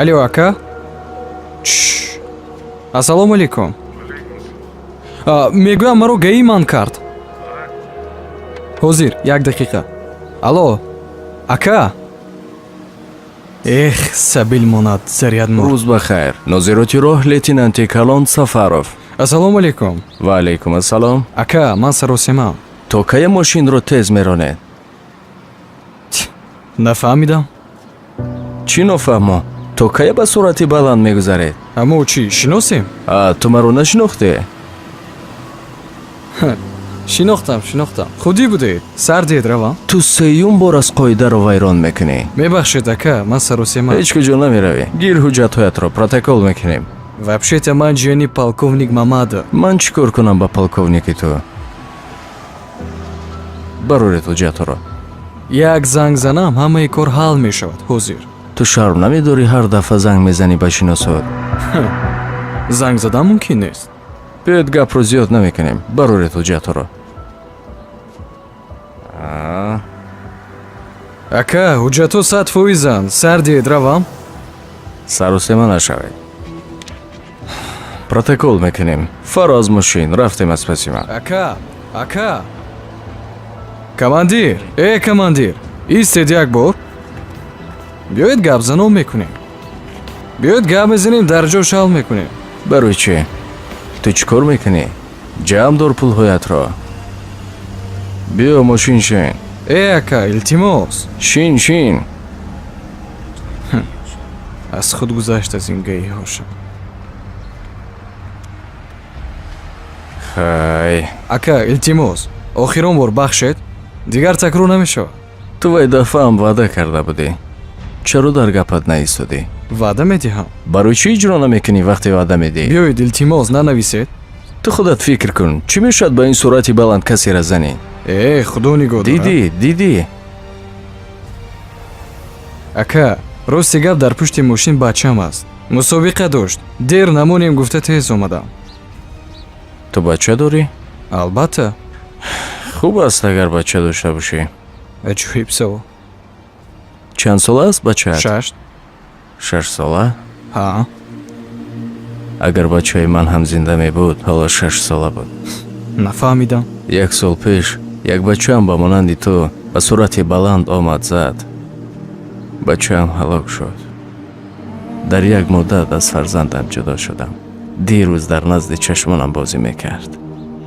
алло, ака. Ассалому алейкум. мегӯям маро гаиман кард. ҳозир 1 дақиқа. алло, ака. сабил монад зарядмо. рӯз бахайр. нозироти роҳ лейтенанти калон Сафаров. ассалому алейкум. ва алейкум ассалом. ака, ман саросимам. то кая мошинро тез меронед? нафаҳмидам. чӣ нофаҳмо? то кая ба суръати баланд мегузаред? аммо чӣ, шиносем? ту маро нашинохте? шинохтам. худӣ будед. сар дед равам. ту сеюм бор аз қоидаро вайрон мекунӣ. мебахшед ака, ман саросимам. ҳеҷ куҷо намеравӣ. гир ҳуҷҷатҳоятро протокол мекунем. вообще-то ман ҷиёни полковник Мамадов. ман чӣ кор кунам ба полковники ту? бароред ҳуҷҷатҳоро. як занг занам, ҳамаи кор ҳал мешавад. ҳозир ту шарм намедорӣ ҳар дафъа занг мезанӣ ба шиносот? занг задан мумкин нест. биёед гапро зиёд намекунем. бароред ҳуҷҷатҳоро. ака, ҳуҷҷатҳо 100%ан. сар дед равам. саросема нашавед. протокол мекунем. фаро аз мошин рафтем аз паси ман. ака. командир, командир, истед як бор. биёед гап занон мекунем. биёед гап мезанем, дар ҷо шал мекунем. барои чӣ? ту чӣ кор мекунӣ? ҷамъ дор пулҳоятро. биё мошин шин. ака, илтимос. Шин. аз худ гузашт аз ин гаиҳоша. хай. ака, илтимос. охирон бор бахшед. дигар такрор намешавад. ту вай дафъаам ваъда карда будӣ. чаро дар гапат наистодӣ? ваъда медиҳам. барои чӣ иҷро намекунӣ вақте ваъда медиҳӣ? биёед илтимос нанависед. ту худат фикр кун. чӣ мешавад ба ин суръати баланд касеро занӣ? худо нигоҳ дорад. дидӣ? ака, рости гап дар пушти мошин бачам аст. мусобиқа дошт. дер намонем гуфта тез омадам. ту бача дорӣ? албатта. хуб аст агар бача дошта бошӣ. аҷоиб савол. чанд сола аст бачаат? 6. 6 сола? ҳа. агар бачаи ман ҳам зинда мебуд, ҳоло 6 сола буд. нафаҳмидам. 1 сол пеш як бачаам ба монанди ту ба суръати баланд омад зад. бачаам ҳалок шуд. дар як муддат аз фарзандам ҷудо шудам. дирӯз дар назди чашмонам бозӣ мекард.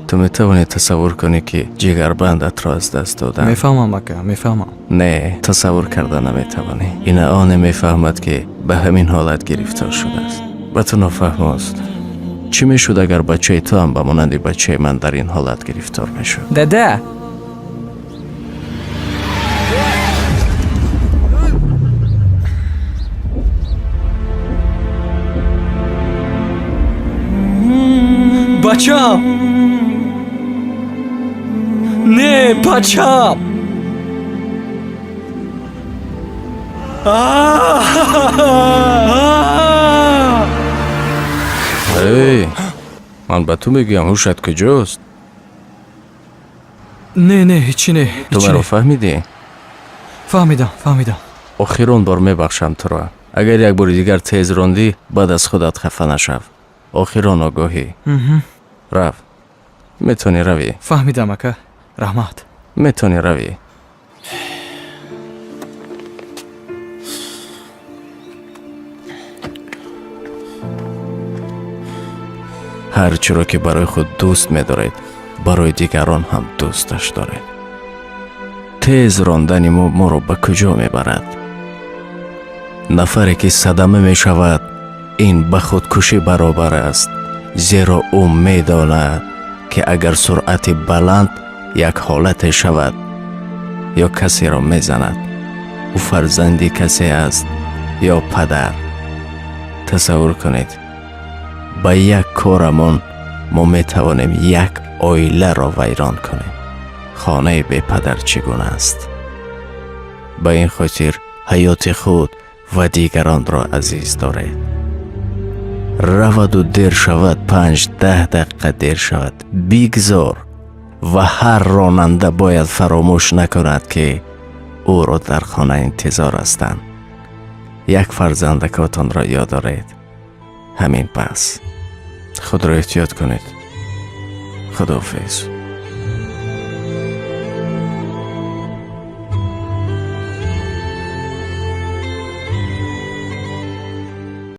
ту метавонӣ тасаввур кунӣ ки ҷигарбандатро аз даст додам? мефаҳмам ака, мефаҳмам. не, тасаввур карда наметавонӣ. ин оне мефаҳмад ки ба ҳамин ҳолат гирифтор шудааст. ба ту нофаҳмост. чӣ мешуд агар бачаи ту ҳам ба монанди бачаи ман дар ин ҳолат гирифтор мешуд? дада. бачам! не, бачам! ман ба ту мегӯям ҳушат куҷост? не, ҳичӣ не. ту маро фаҳмидӣ? фаҳмидам. охирон бор мебахшам туро. агар як бори дигар тез рондӣ, баъд аз худат хафа нашав. охирон огоҳӣ. рав. метавонӣ равӣ. фаҳмидам ака. раҳмат. метавонӣ равӣ. ҳар чиро ки барои худ дӯст медоред, барои дигарон ҳам дӯсташ доред. тез рондани моро ба куҷо мебарад? нафаре ки садама мешавад, ин ба худкушӣ баробар аст, зеро ӯ медонад ки агар суръати баланд як ҳолате шавад ё касеро мезанад, ӯ фарзанди касе аст ё падар. тасаввур кунед, ба як корамон мо метавонем як оиларо вайрон кунем. хонаи бепадар чӣ гуна аст? به این خاطر حیات خود و دیگران را عزیز دارید. رود و دیر شود 5-10 دقیقه دیر شود بیگذار و هر راننده باید فراموش نکند که او را در خانه انتظار هستند. یک فرزندکاتان را یاد دارید. همین بس. خود را احتیاط کنید. خداحافظ.